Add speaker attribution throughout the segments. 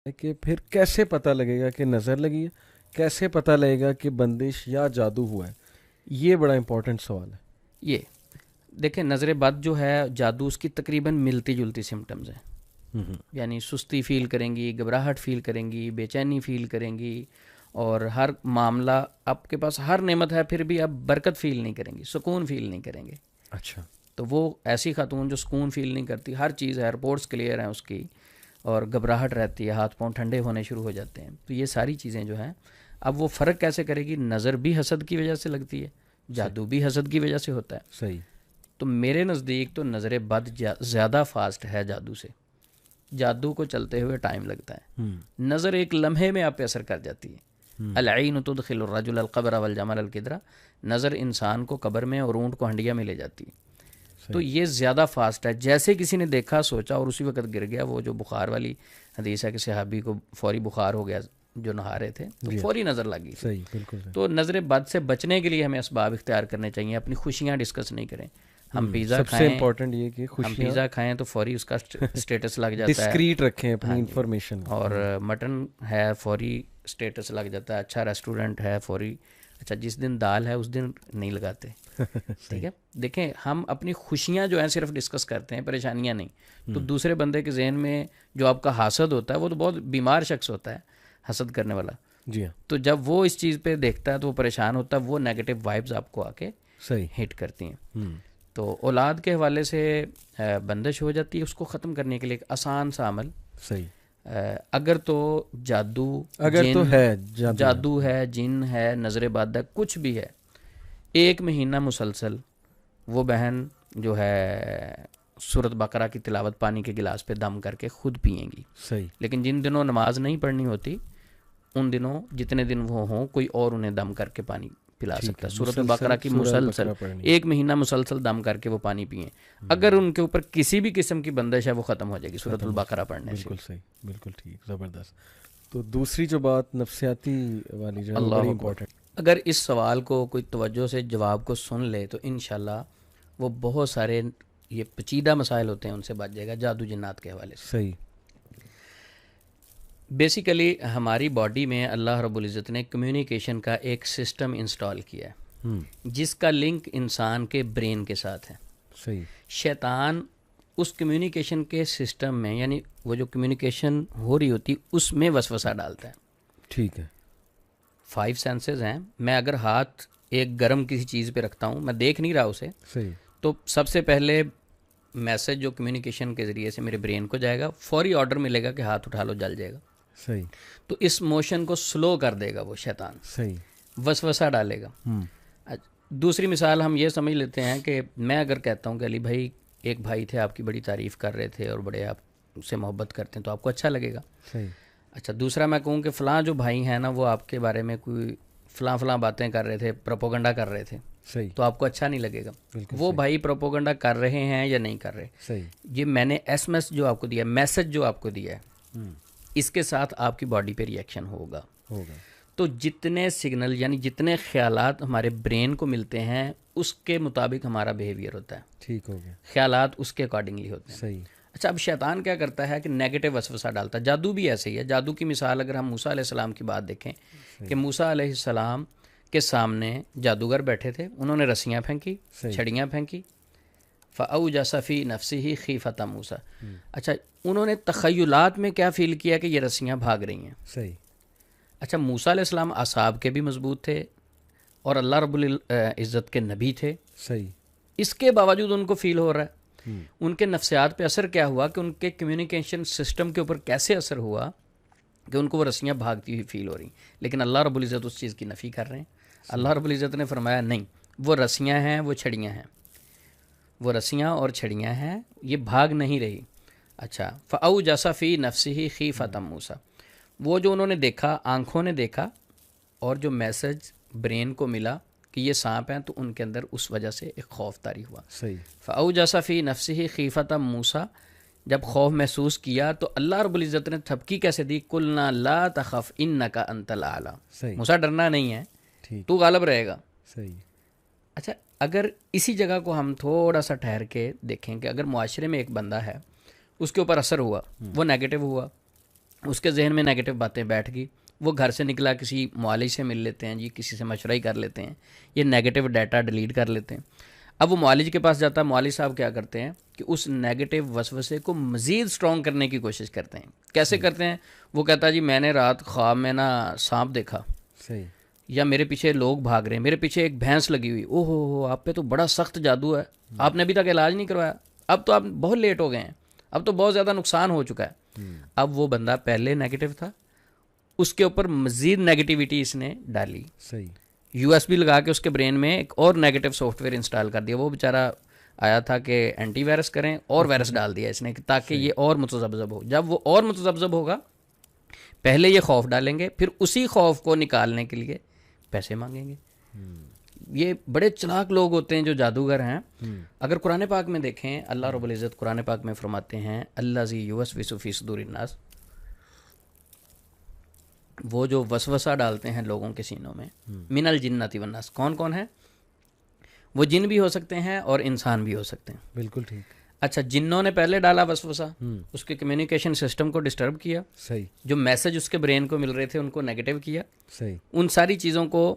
Speaker 1: کہ پھر کیسے پتہ لگے گا کہ نظر لگی ہے، کیسے پتہ لگے گا کہ بندش یا جادو ہوا ہے؟ یہ بڑا امپورٹنٹ سوال ہے.
Speaker 2: یہ دیکھیں، نظر بد جو ہے جادو، اس کی تقریباً ملتی جلتی سمٹمز ہیں. یعنی سستی فیل کریں گی، گھبراہٹ فیل کریں گی، بے چینی فیل کریں گی، اور ہر معاملہ آپ کے پاس ہر نعمت ہے پھر بھی آپ برکت فیل نہیں کریں گی، سکون فیل نہیں کریں گے.
Speaker 1: اچھا.
Speaker 2: تو وہ ایسی خاتون جو سکون فیل نہیں کرتی، ہر چیز ہے، رپورٹس کلیئر ہیں اس کی، اور گھبراہٹ رہتی ہے، ہاتھ پاؤں ٹھنڈے ہونے شروع ہو جاتے ہیں. تو یہ ساری چیزیں جو ہیں، اب وہ فرق کیسے کرے گی؟ نظر بھی حسد کی وجہ سے لگتی ہے، جادو بھی حسد کی وجہ سے ہوتا ہے.
Speaker 1: صحیح.
Speaker 2: تو میرے نزدیک تو نظر بد زیادہ فاسٹ ہے جادو سے. جادو کو چلتے ہوئے ٹائم لگتا ہے، نظر ایک لمحے میں آپ پہ اثر کر جاتی ہے. العین تدخل الرجل القبر والجمل القدرہ، نظر انسان کو قبر میں اور اونٹ کو ہنڈیا میں لے جاتی ہے. تو یہ زیادہ فاسٹ ہے. جیسے کسی نے دیکھا، سوچا اور اسی وقت گر گیا. وہ جو بخار والی حدیث ہے کہ صحابی کو فوری بخار ہو گیا جو نہا رہے تھے، تو فوری نظر لگ گئی.
Speaker 1: صحیح، بالکل.
Speaker 2: تو نظر بد سے بچنے کے لیے ہمیں اسباب اختیار کرنے چاہیے، اپنی خوشیاں ڈسکس نہیں کریں. ہم پیزا
Speaker 1: سب سے
Speaker 2: کھائیں،
Speaker 1: امپورٹنٹ یہ کہ
Speaker 2: ہم پیزا کھائیں تو فوری اس کا اسٹیٹس لگ جاتا ہے.
Speaker 1: ڈسکریٹ رکھیں اپنی
Speaker 2: ہاں جی.
Speaker 1: انفارمیشن.
Speaker 2: اور مٹن ہے فوری اسٹیٹس لگ جاتا ہے. اچھا ریسٹورنٹ ہے فوری. اچھا جس دن دال ہے اس دن نہیں لگاتے. ٹھیک ہے. دیکھیں، ہم اپنی خوشیاں جو ہیں صرف ڈسکس کرتے ہیں، پریشانیاں نہیں. تو دوسرے بندے کے ذہن میں جو آپ کا حاسد ہوتا ہے، وہ تو بہت بیمار شخص ہوتا ہے حسد کرنے والا.
Speaker 1: جی ہاں.
Speaker 2: تو جب وہ اس چیز پہ دیکھتا ہے تو وہ پریشان ہوتا ہے، وہ نیگیٹو وائبز آپ کو آ کے
Speaker 1: صحیح
Speaker 2: ہٹ کرتی ہیں. تو اولاد کے حوالے سے بندش ہو جاتی ہے. اس کو ختم کرنے کے لیے ایک آسان سا عمل.
Speaker 1: صحیح.
Speaker 2: اگر تو جادو،
Speaker 1: اگر تو ہے
Speaker 2: جادو ہے، جن ہے، نظر بد ہے، کچھ بھی ہے، 1 مہینہ مسلسل وہ بہن جو ہے سورۃ بقرہ کی تلاوت پانی کے گلاس پہ دم کر کے خود پئیں گی.
Speaker 1: صحیح.
Speaker 2: لیکن جن دنوں نماز نہیں پڑھنی ہوتی، ان دنوں جتنے دن وہ ہوں، کوئی اور انہیں دم کر کے پانی پلا سکتا ہے. سورۃ البقرہ کی مسلسل 1 مہینہ مسلسل دم کر کے وہ پانی پئیں. اگر ان کے اوپر کسی بھی قسم کی بندش ہے، وہ ختم ہو جائے گی سورۃ البقرہ پڑھنے سے.
Speaker 1: بالکل صحیح، بالکل ٹھیک، زبردست. تو دوسری جو بات نفسیاتی والی جو ہے
Speaker 2: اللہ
Speaker 1: بڑی
Speaker 2: اکبر.
Speaker 1: امپورٹنٹ.
Speaker 2: اگر اس سوال کو کوئی توجہ سے جواب کو سن لے تو انشاءاللہ وہ بہت سارے یہ پیچیدہ مسائل ہوتے ہیں ان سے بچ جائے گا جادو جنات کے حوالے سے.
Speaker 1: صحیح.
Speaker 2: بیسیکلی ہماری باڈی میں اللہ رب العزت نے کمیونیکیشن کا ایک سسٹم انسٹال کیا ہے، جس کا لنک انسان کے برین کے ساتھ ہے.
Speaker 1: صحیح.
Speaker 2: شیطان اس کمیونیکیشن کے سسٹم میں، یعنی وہ جو کمیونیکیشن ہو رہی ہوتی اس میں وسوسہ ڈالتا ہے.
Speaker 1: ٹھیک ہے.
Speaker 2: 5 سینسز ہیں. میں اگر ہاتھ ایک گرم کسی چیز پہ رکھتا ہوں، میں دیکھ نہیں رہا اسے،
Speaker 1: صحیح.
Speaker 2: تو سب سے پہلے میسج جو کمیونیکیشن کے ذریعے سے میرے برین کو جائے گا، فوری آرڈر ملے گا کہ ہاتھ اٹھا لو، جل جائے گا.
Speaker 1: صحیح.
Speaker 2: تو اس موشن کو سلو کر دے گا وہ شیطان،
Speaker 1: صحیح.
Speaker 2: وسوسہ ڈالے گا. دوسری مثال ہم یہ سمجھ لیتے ہیں کہ میں اگر کہتا ہوں کہ علی بھائی، ایک بھائی تھے آپ کی بڑی تعریف کر رہے تھے اور بڑے آپ سے محبت کرتے ہیں، تو آپ کو اچھا لگے گا.
Speaker 1: صحیح.
Speaker 2: اچھا دوسرا میں کہوں کہ فلاں جو بھائی ہیں نا، وہ آپ کے بارے میں کوئی فلاں باتیں کر رہے تھے، پروپوگنڈا کر رہے تھے،
Speaker 1: صحیح.
Speaker 2: تو آپ کو اچھا نہیں لگے گا. وہ بھائی پروپوگنڈا کر رہے ہیں یا نہیں کر رہے،
Speaker 1: صحیح.
Speaker 2: یہ میں نے ایس ایم ایس جو آپ کو دیا، میسج جو آپ کو دیا ہے، اس کے ساتھ آپ کی باڈی پہ ریئیکشن ہوگا. تو جتنے سگنل، یعنی جتنے خیالات ہمارے برین کو ملتے ہیں، اس کے مطابق ہمارا بیہیویئر ہوتا ہے.
Speaker 1: ٹھیک ہو گیا.
Speaker 2: خیالات اس کے اکارڈنگلی ہوتے ہیں.
Speaker 1: صحیح.
Speaker 2: اچھا اب شیطان کیا کرتا ہے کہ نیگیٹو وسوسہ ڈالتا ہے. جادو بھی ایسے ہی ہے. جادو کی مثال اگر ہم موسیٰ علیہ السلام کی بات دیکھیں کہ موسیٰ علیہ السلام کے سامنے جادوگر بیٹھے تھے، انہوں نے رسیاں پھینکی، چھڑیاں پھینکی. فَأَوْجَسَ فِي نَفْسِهِ خِیفَةَ مُوسَىٰ. اچھا انہوں نے تخیلات میں کیا فیل کیا کہ یہ رسیاں بھاگ رہی ہیں.
Speaker 1: صحیح.
Speaker 2: اچھا موسیٰ علیہ السلام اعصاب کے بھی مضبوط تھے اور اللہ رب العزت کے نبی تھے.
Speaker 1: صحیح.
Speaker 2: اس کے باوجود ان کو فیل ہو رہا ہے. ان کے نفسیات پہ اثر کیا ہوا کہ ان کے کمیونیکیشن سسٹم کے اوپر کیسے اثر ہوا کہ ان کو وہ رسیاں بھاگتی ہوئی فیل ہو رہی، لیکن اللہ رب العزت اس چیز کی نفی کر رہے ہیں. اللہ رب العزت نے فرمایا نہیں، وہ رسیاں ہیں، وہ چھڑیاں ہیں، وہ رسیاں اور چھڑیاں ہیں، یہ بھاگ نہیں رہی. اچھا فَأَوْجَسَ فِي نَفْسِهِ خِیفَةَ مُوسَىٰ. وہ جو انہوں نے دیکھا، آنکھوں نے دیکھا، اور جو میسج برین کو ملا کہ یہ سانپ ہیں، تو ان کے اندر اس وجہ سے ایک خوف طاری ہوا.
Speaker 1: صحیح.
Speaker 2: فَأَوْجَسَ فِي نَفْسِهِ خِیفَةَ مُوسَىٰ. جب خوف محسوس کیا تو اللہ رب العزت نے تھپکی کیسے دی؟ قُلْنَا لَا تَخَفْ إِنَّكَ أَنْتَ الْأَعْلَىٰ.
Speaker 1: صحیح.
Speaker 2: موسیٰ ڈرنا نہیں ہے،
Speaker 1: ٹھیک.
Speaker 2: تو غالب رہے گا.
Speaker 1: صحیح.
Speaker 2: اچھا اگر اسی جگہ کو ہم تھوڑا سا ٹھہر کے دیکھیں کہ اگر معاشرے میں ایک بندہ ہے، اس کے اوپر اثر ہوا، وہ نیگیٹو ہوا، اس کے ذہن میں نیگیٹو باتیں بیٹھ گئی، وہ گھر سے نکلا کسی معالج سے مل لیتے ہیں جی، کسی سے مشورہ ہی کر لیتے ہیں، یہ نیگیٹو ڈیٹا ڈیلیٹ کر لیتے ہیں۔ اب وہ معالج کے پاس جاتا ہے، معالج صاحب کیا کرتے ہیں کہ اس نیگیٹو وسوسے کو مزید سٹرونگ کرنے کی کوشش کرتے ہیں۔ کیسے کرتے ہیں؟ وہ کہتا ہے جی میں نے رات خواب میں نا سانپ دیکھا،
Speaker 1: صحیح،
Speaker 2: یا میرے پیچھے لوگ بھاگ رہے ہیں، میرے پیچھے ایک بھینس لگی ہوئی، او ہو آپ پہ تو بڑا سخت جادو ہے، آپ نے ابھی تک علاج نہیں کروایا، اب تو آپ بہت لیٹ ہو گئے ہیں، اب تو بہت زیادہ نقصان ہو چکا ہے۔ اب وہ بندہ پہلے نیگیٹو تھا، اس کے اوپر مزید نیگیٹیوٹی اس نے ڈالی،
Speaker 1: صحیح،
Speaker 2: یو ایس بی لگا کے اس کے برین میں ایک اور نیگیٹو سافٹ ویئر انسٹال کر دیا۔ وہ بیچارہ آیا تھا کہ اینٹی وائرس کریں، اور وائرس ڈال دیا اس نے تاکہ یہ اور متذبذب ہو۔ جب وہ اور متذبذب ہوگا، پہلے یہ خوف ڈالیں گے، پھر اسی خوف کو نکالنے کے لیے پیسے مانگیں گے۔ یہ بڑے چلاک لوگ ہوتے ہیں جو جادوگر ہیں۔ اگر قرآن پاک میں دیکھیں، اللہ رب العزت قرآن پاک میں فرماتے ہیں الذی یوسوس فی صدور الناس، وہ جو وسوسہ ڈالتے ہیں لوگوں کے سینوں میں، من الجنۃ والناس، کون کون ہے؟ وہ جن بھی ہو سکتے ہیں اور انسان بھی ہو سکتے ہیں۔
Speaker 1: بالکل ٹھیک،
Speaker 2: اچھا، جنوں نے پہلے ڈالا وسوسہ، اس کے کمیونیکیشن سسٹم کو ڈسٹرب کیا،
Speaker 1: صحیح،
Speaker 2: جو میسج اس کے برین کو مل رہے تھے ان کو نیگیٹو کیا،
Speaker 1: صحیح،
Speaker 2: ان ساری چیزوں کو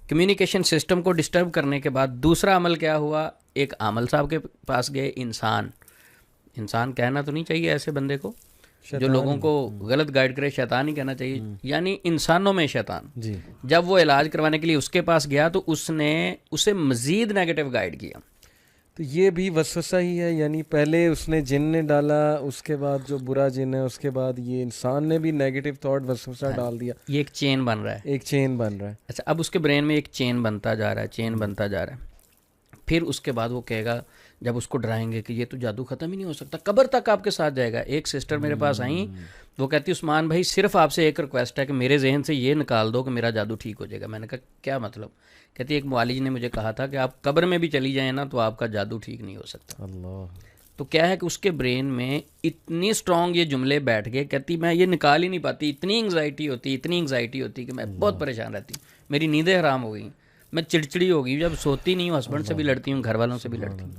Speaker 2: کمیونیکیشن سسٹم کو ڈسٹرب کرنے کے بعد دوسرا عمل کیا ہوا؟ ایک عامل صاحب کے پاس گئے، انسان کہنا تو نہیں چاہیے ایسے بندے کو جو لوگوں کو غلط گائیڈ کرے، شیطان ہی کہنا چاہیے، یعنی انسانوں میں شیطان۔
Speaker 1: جی،
Speaker 2: جب وہ علاج کروانے کے لیے اس کے پاس گیا تو اس نے اسے مزید نیگیٹو گائیڈ کیا۔
Speaker 1: تو یہ بھی وسوسہ ہی ہے، یعنی پہلے اس نے جن نے ڈالا، اس کے بعد جو برا جن ہے، اس کے بعد یہ انسان نے بھی نیگیٹو تھاٹ وسوسہ ڈال دیا،
Speaker 2: یہ ایک چین بن رہا ہے،
Speaker 1: ایک چین بن رہا ہے۔
Speaker 2: اچھا اب اس کے برین میں ایک چین بنتا جا رہا ہے، چین بنتا جا رہا ہے۔ پھر اس کے بعد وہ کہے گا، جب اس کو ڈرائیں گے کہ یہ تو جادو ختم ہی نہیں ہو سکتا، قبر تک آپ کے ساتھ جائے گا۔ ایک سسٹر میرے پاس آئیں، وہ کہتی عثمان بھائی صرف آپ سے ایک ریکویسٹ ہے کہ میرے ذہن سے یہ نکال دو کہ میرا جادو ٹھیک ہو جائے گا۔ میں نے کہا کیا مطلب؟ کہتی ایک معالج نے مجھے کہا تھا کہ آپ قبر میں بھی چلی جائیں نا تو آپ کا جادو ٹھیک نہیں ہو سکتا۔
Speaker 1: اللہ،
Speaker 2: تو کیا ہے کہ اس کے برین میں اتنی سٹرونگ یہ جملے بیٹھ گئے، کہتی میں یہ نکال ہی نہیں پاتی، اتنی انگزائٹی ہوتی کہ میں بہت پریشان رہتی ہوں، میری نیندیں حرام ہو گئیں، میں چڑچڑی ہو گئی، جب سوتی نہیں ہوں ہسبینڈ سے بھی لڑتی ہوں، گھر والوں سے بھی لڑتی ہوں۔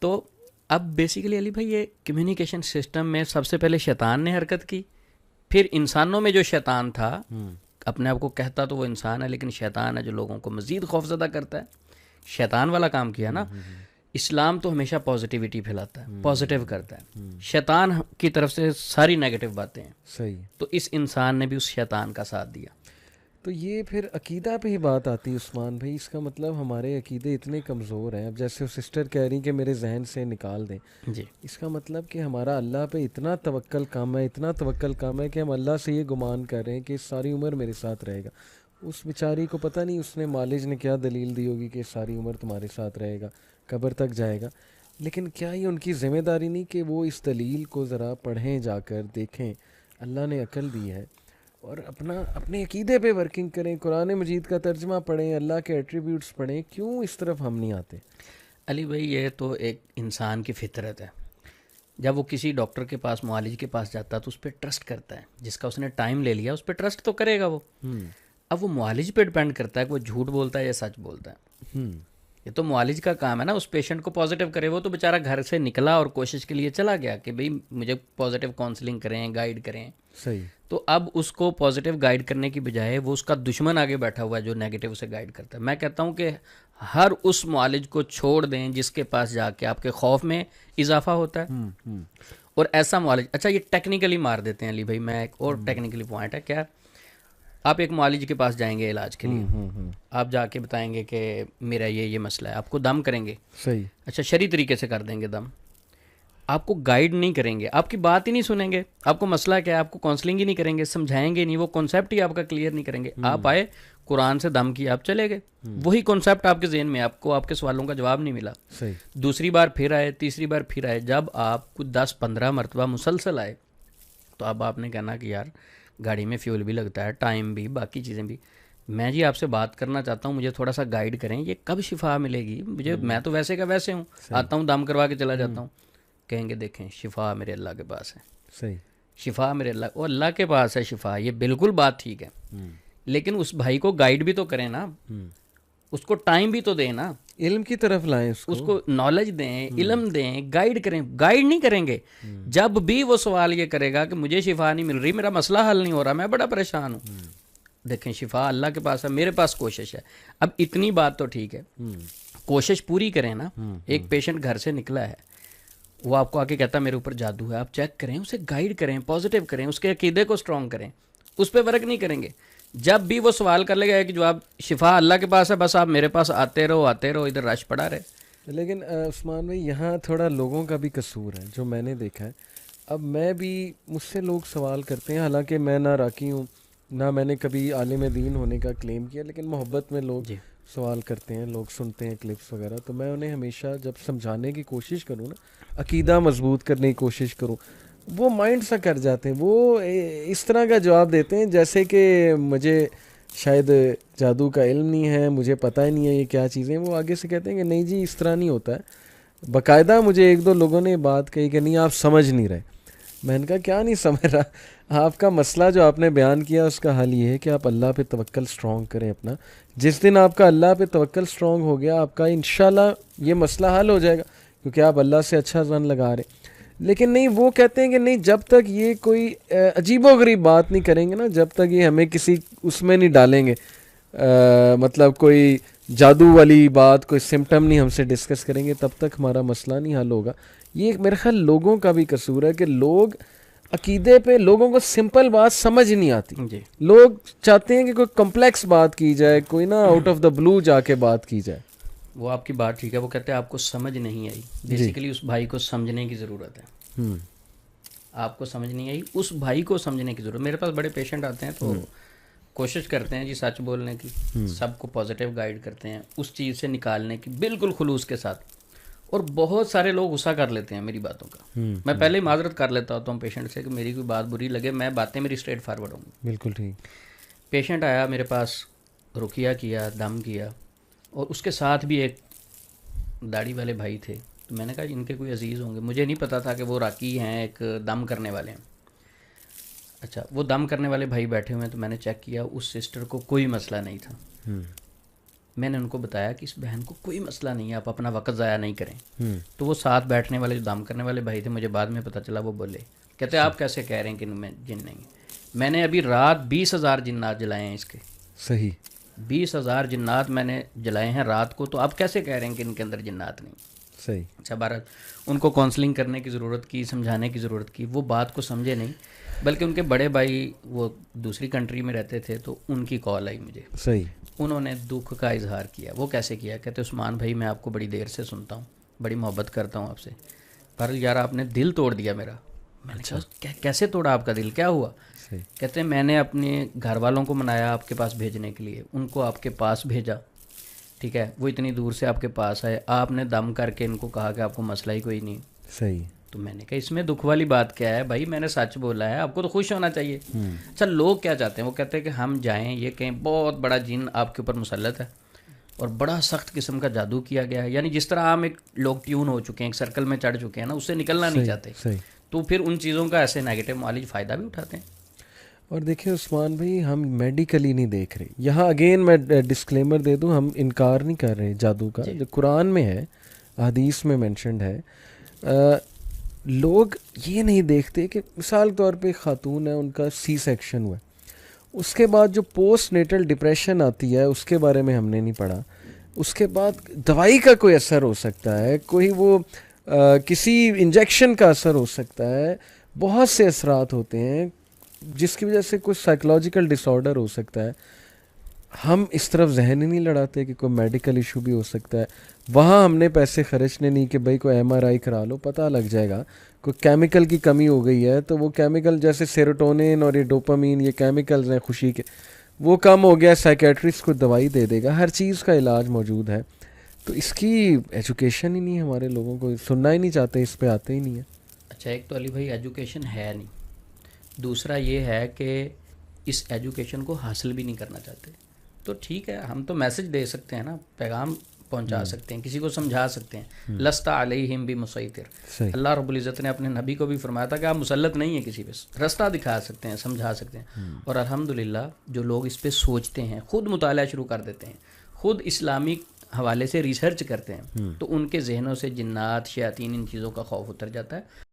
Speaker 2: تو اب بیسیکلی علی بھائی یہ کمیونیکیشن سسٹم میں سب سے پہلے شیطان نے حرکت کی، پھر انسانوں میں جو شیطان تھا، اپنے آپ کو کہتا تو وہ انسان ہے لیکن شیطان ہے جو لوگوں کو مزید خوفزدہ کرتا ہے، شیطان والا کام کیا نا۔ اسلام تو ہمیشہ پازیٹیوٹی پھیلاتا ہے، پازیٹیو کرتا ہے، شیطان کی طرف سے ساری نیگیٹو باتیں ہیں،
Speaker 1: صحیح۔
Speaker 2: تو اس انسان نے بھی اس شیطان کا ساتھ دیا۔
Speaker 1: تو یہ پھر عقیدہ پہ ہی بات آتی ہے عثمان بھائی، اس کا مطلب ہمارے عقیدے اتنے کمزور ہیں، اب جیسے وہ سسٹر کہہ رہی کہ میرے ذہن سے نکال دیں،
Speaker 2: جی،
Speaker 1: اس کا مطلب کہ ہمارا اللہ پہ اتنا توکل کم ہے، اتنا توکل کم ہے کہ ہم اللہ سے یہ گمان کر رہے ہیں کہ ساری عمر میرے ساتھ رہے گا۔ اس بیچاری کو پتہ نہیں اس نے معالج نے کیا دلیل دی ہوگی کہ ساری عمر تمہارے ساتھ رہے گا، قبر تک جائے گا، لیکن کیا یہ ان کی ذمہ داری نہیں کہ وہ اس دلیل کو ذرا پڑھیں، جا کر دیکھیں، اللہ نے عقل دی ہے، اور اپنے عقیدے پہ ورکنگ کریں، قرآن مجید کا ترجمہ پڑھیں، اللہ کے ایٹریبیوٹس پڑھیں۔ کیوں اس طرف ہم نہیں آتے؟
Speaker 2: علی بھائی یہ تو ایک انسان کی فطرت ہے، جب وہ کسی ڈاکٹر کے پاس، معالج کے پاس جاتا ہے تو اس پہ ٹرسٹ کرتا ہے، جس کا اس نے ٹائم لے لیا اس پہ ٹرسٹ تو کرے گا وہ۔ اب وہ معالج پہ ڈپینڈ کرتا ہے کہ وہ جھوٹ بولتا ہے یا سچ بولتا ہے۔ یہ تو معالج کا کام ہے نا اس پیشنٹ کو پازیٹیو کرے۔ وہ تو بیچارہ گھر سے نکلا اور کوشش کے لیے چلا گیا کہ بھئی مجھے پازیٹیو کاؤنسلنگ کریں، گائیڈ کریں،
Speaker 1: صحیح۔
Speaker 2: تو اب اس کو پازیٹیو گائیڈ کرنے کی بجائے وہ اس کا دشمن آگے بیٹھا ہوا ہے جو نیگیٹو سے گائیڈ کرتا ہے۔ میں کہتا ہوں کہ ہر اس معالج کو چھوڑ دیں جس کے پاس جا کے آپ کے خوف میں اضافہ ہوتا ہے، اور ایسا معالج، اچھا یہ ٹیکنیکلی مار دیتے ہیں علی بھائی، میں ایک اور ٹیکنیکلی پوائنٹ ہے، کیا آپ ایک معالج کے پاس جائیں گے علاج کے لیے، آپ جا کے بتائیں گے کہ میرا یہ مسئلہ ہے، آپ کو دم کریں گے،
Speaker 1: صحیح،
Speaker 2: اچھا شرعی طریقے سے کر دیں گے دم، آپ کو گائیڈ نہیں کریں گے، آپ کی بات ہی نہیں سنیں گے، آپ کو مسئلہ کیا ہے آپ کو کاؤنسلنگ ہی نہیں کریں گے، سمجھائیں گے نہیں، وہ کانسیپٹ ہی آپ کا کلیئر نہیں کریں گے۔ آپ آئے قرآن سے دم کی، آپ چلے گئے، وہی کانسیپٹ آپ کے ذہن میں، آپ کو آپ کے سوالوں کا جواب نہیں ملا۔
Speaker 1: صحیح،
Speaker 2: دوسری بار پھر آئے، تیسری بار پھر آئے، جب آپ کو 10-15 مرتبہ مسلسل آئے تو اب آپ نے کہنا کہ یار گاڑی میں فیول بھی لگتا ہے، ٹائم بھی، باقی چیزیں بھی، میں جی آپ سے بات کرنا چاہتا ہوں، مجھے تھوڑا سا گائیڈ کریں، یہ کب شفا ملے گی مجھے؟ میں تو ویسے کا ویسے ہوں، آتا ہوں دم کروا کے چلا جاتا ہوں۔ کہیں گے دیکھیں شفا میرے اللہ کے پاس ہے،
Speaker 1: صحیح،
Speaker 2: شفا میرے اللہ کے پاس ہے شفا، یہ بالکل بات ٹھیک ہے، لیکن اس بھائی کو گائیڈ بھی تو کریں نا، اس کو ٹائم بھی تو دیں نا۔
Speaker 1: علم کی طرف لائیں
Speaker 2: اس کو نالج دیں، علم دیں، گائیڈ کریں. گائیڈ نہیں کریں گے جب بھی وہ سوال یہ کرے گا کہ مجھے شفا نہیں مل رہی، میرا مسئلہ حل نہیں ہو رہا، میں بڑا پریشان ہوں. دیکھیں شفا اللہ کے پاس ہے، میرے پاس کوشش ہے. اب اتنی بات تو ٹھیک ہے، کوشش پوری کریں نا. ایک پیشنٹ گھر سے نکلا ہے، وہ آپ کو آ کے کہتا ہے میرے اوپر جادو ہے، آپ چیک کریں، اسے گائیڈ کریں، پازیٹیو کریں، اس کے عقیدے کو اسٹرانگ کریں. اس پہ ورک نہیں کریں گے. جب بھی وہ سوال کر لے گا کہ جواب شفا اللہ کے پاس ہے، بس آپ میرے پاس آتے رہو، ادھر رش پڑا رہے.
Speaker 1: لیکن عثمان بھائی یہاں تھوڑا لوگوں کا بھی قصور ہے جو میں نے دیکھا ہے. اب میں بھی، مجھ سے لوگ سوال کرتے ہیں، حالانکہ میں نہ راکی ہوں نہ میں نے کبھی عالم دین ہونے کا کلیم کیا، لیکن محبت میں لوگ سوال کرتے ہیں، لوگ سنتے ہیں کلپس وغیرہ، تو میں انہیں ہمیشہ جب سمجھانے کی کوشش کروں نا، عقیدہ مضبوط کرنے کی کوشش کروں، وہ مائنڈ سا کر جاتے ہیں. وہ اس طرح کا جواب دیتے ہیں جیسے کہ مجھے شاید جادو کا علم نہیں ہے، مجھے پتہ ہی نہیں ہے یہ کیا چیزیں. وہ آگے سے کہتے ہیں کہ نہیں جی اس طرح نہیں ہوتا ہے. باقاعدہ مجھے ایک دو لوگوں نے بات کہی کہ نہیں آپ سمجھ نہیں رہے. میں نے کہا کیا نہیں سمجھ رہا؟ آپ کا مسئلہ جو آپ نے بیان کیا اس کا حل یہ ہے کہ آپ اللہ پہ توکل اسٹرانگ کریں اپنا. جس دن آپ کا اللہ پہ توکل اسٹرانگ ہو گیا، آپ کا انشاءاللہ یہ مسئلہ حل ہو جائے گا، کیونکہ آپ اللہ سے اچھا ظن لگا رہے. لیکن نہیں، وہ کہتے ہیں کہ نہیں جب تک یہ کوئی عجیب و غریب بات نہیں کریں گے نا، جب تک یہ ہمیں کسی اس میں نہیں ڈالیں گے، مطلب کوئی جادو والی بات، کوئی سمٹم نہیں ہم سے ڈسکس کریں گے، تب تک ہمارا مسئلہ نہیں حل ہوگا. یہ میرے خیال لوگوں کا بھی قصور ہے کہ لوگ عقیدے پہ، لوگوں کو سمپل بات سمجھ نہیں آتی. لوگ چاہتے ہیں کہ کوئی کمپلیکس بات کی جائے، کوئی نا آؤٹ آف دا بلو جا کے بات کی جائے.
Speaker 2: وہ آپ کی بات ٹھیک ہے، وہ کہتے ہیں آپ کو سمجھ نہیں آئی. بیسیکلی اس بھائی کو سمجھنے کی ضرورت ہے. آپ کو سمجھ نہیں آئی، اس بھائی کو سمجھنے کی ضرورت. میرے پاس بڑے پیشنٹ آتے ہیں تو کوشش کرتے ہیں جی سچ بولنے کی، سب کو پازیٹیو گائیڈ کرتے ہیں اس چیز سے نکالنے کی، بالکل خلوص کے ساتھ. اور بہت سارے لوگ غصہ کر لیتے ہیں میری باتوں کا. میں پہلے ہی معذرت کر لیتا ہوتا ہوں پیشنٹ سے کہ میری کوئی بات بری لگے، میں باتیں میری اسٹریٹ فارورڈ ہوں.
Speaker 1: بالکل ٹھیک.
Speaker 2: پیشنٹ آیا میرے پاس، رقیہ کیا، دم کیا، اور اس کے ساتھ بھی ایک داڑھی والے بھائی تھے. تو میں نے کہا ان کے کوئی عزیز ہوں گے. مجھے نہیں پتا تھا کہ وہ راکی ہیں، ایک دم کرنے والے ہیں. اچھا، وہ دم کرنے والے بھائی بیٹھے ہوئے ہیں. تو میں نے چیک کیا، اس سسٹر کو کوئی مسئلہ نہیں تھا. میں نے ان کو بتایا کہ اس بہن کو کوئی مسئلہ نہیں ہے، آپ اپنا وقت ضائع نہیں کریں. تو وہ ساتھ بیٹھنے والے جو دم کرنے والے بھائی تھے، مجھے بعد میں پتہ چلا، وہ بولے، کہتے آپ کیسے کہہ رہے ہیں کہ ان میں جن نہیں؟ میں نے ابھی رات 20,000 جنات جلائے ہیں اس کے.
Speaker 1: صحیح،
Speaker 2: 20,000 جنات میں نے جلائے ہیں رات کو، تو آپ کیسے کہہ رہے ہیں کہ ان کے اندر جنات نہیں؟
Speaker 1: صحیح.
Speaker 2: اچھا، بہرحال ان کو کاؤنسلنگ کرنے کی ضرورت کی، سمجھانے کی ضرورت کی. وہ بات کو سمجھے نہیں، بلکہ ان کے بڑے بھائی وہ دوسری کنٹری میں رہتے تھے، تو ان کی کال آئی مجھے.
Speaker 1: صحیح.
Speaker 2: انہوں نے دکھ کا اظہار کیا. وہ کیسے کیا؟ کہتے عثمان بھائی میں آپ کو بڑی دیر سے سنتا ہوں، بڑی محبت کرتا ہوں آپ سے، پر یار آپ نے دل توڑ دیا میرا. میں نے کہا کیسے توڑا آپ کا دل، کیا ہوا؟ کہتے ہیں میں نے اپنے گھر والوں کو منایا آپ کے پاس بھیجنے کے لیے، ان کو آپ کے پاس بھیجا، ٹھیک ہے، وہ اتنی دور سے آپ کے پاس آئے، آپ نے دم کر کے ان کو کہا کہ آپ کو مسئلہ ہی کوئی نہیں.
Speaker 1: صحیح.
Speaker 2: تو میں نے کہا اس میں دکھ والی بات کیا ہے بھائی، میں نے سچ بولا ہے، آپ کو تو خوش ہونا چاہیے. اچھا، لوگ کیا چاہتے ہیں؟ وہ کہتے ہیں کہ ہم جائیں، یہ کہیں بہت بڑا جن آپ کے اوپر مسلط ہے اور بڑا سخت قسم کا جادو کیا گیا ہے. یعنی جس طرح عام ایک لوگ ٹیون ہو چکے ہیں، ایک سرکل میں چڑھ چکے ہیں نا، اس سے نکلنا نہیں چاہتے. تو پھر ان چیزوں کا ایسے نیگیٹو معالج فائدہ بھی اٹھاتے ہیں.
Speaker 1: اور دیکھیں عثمان بھائی، ہم میڈیکلی نہیں دیکھ رہے. یہاں اگین میں ڈسکلیمر دے دوں، ہم انکار نہیں کر رہے جادو کا، جو قرآن میں ہے، حدیث میں مینشنڈ ہے. لوگ یہ نہیں دیکھتے کہ مثال کے طور پہ خاتون ہے، ان کا سی سیکشن ہوا ہے، اس کے بعد جو پوسٹ نیٹل ڈپریشن آتی ہے اس کے بارے میں ہم نے نہیں پڑھا. اس کے بعد دوائی کا کوئی اثر ہو سکتا ہے، کوئی وہ کسی انجیکشن کا اثر ہو سکتا ہے، بہت سے اثرات ہوتے ہیں جس کی وجہ سے کوئی سائیکلوجیکل ڈس آرڈر ہو سکتا ہے. ہم اس طرف ذہن ہی نہیں لڑاتے کہ کوئی میڈیکل ایشو بھی ہو سکتا ہے. وہاں ہم نے پیسے خرچنے نہیں کہ بھائی کوئی ایم آر آئی کرا لو، پتہ لگ جائے گا کوئی کیمیکل کی کمی ہو گئی ہے، تو وہ کیمیکل جیسے سیروٹونین اور یہ ڈوپامین، یہ کیمیکلز ہیں خوشی کے، وہ کم ہو گیا، سائیکیٹرسٹ کو دوائی دے دے گا. ہر چیز کا علاج موجود ہے. تو اس کی ایجوکیشن ہی نہیں ہے، ہمارے لوگوں کو سننا ہی نہیں چاہتے، اس پہ آتے ہی نہیں ہیں.
Speaker 2: اچھا، ایک تو علی بھائی ایجوکیشن ہے نہیں، دوسرا یہ ہے کہ اس ایجوکیشن کو حاصل بھی نہیں کرنا چاہتے. تو ٹھیک ہے، ہم تو میسج دے سکتے ہیں نا، پیغام پہنچا سکتے ہیں، کسی کو سمجھا سکتے ہیں. لست علیہم بمسیطر. اللہ رب العزت نے اپنے نبی کو بھی فرمایا تھا کہ آپ مسلط نہیں ہیں کسی پہ، رستہ دکھا سکتے ہیں، سمجھا سکتے ہیں. اور الحمدللہ جو لوگ اس پہ سوچتے ہیں، خود مطالعہ شروع کر دیتے ہیں، خود اسلامک حوالے سے ریسرچ کرتے ہیں تو ان کے ذہنوں سے جنات شیاطین ان چیزوں کا خوف اتر جاتا ہے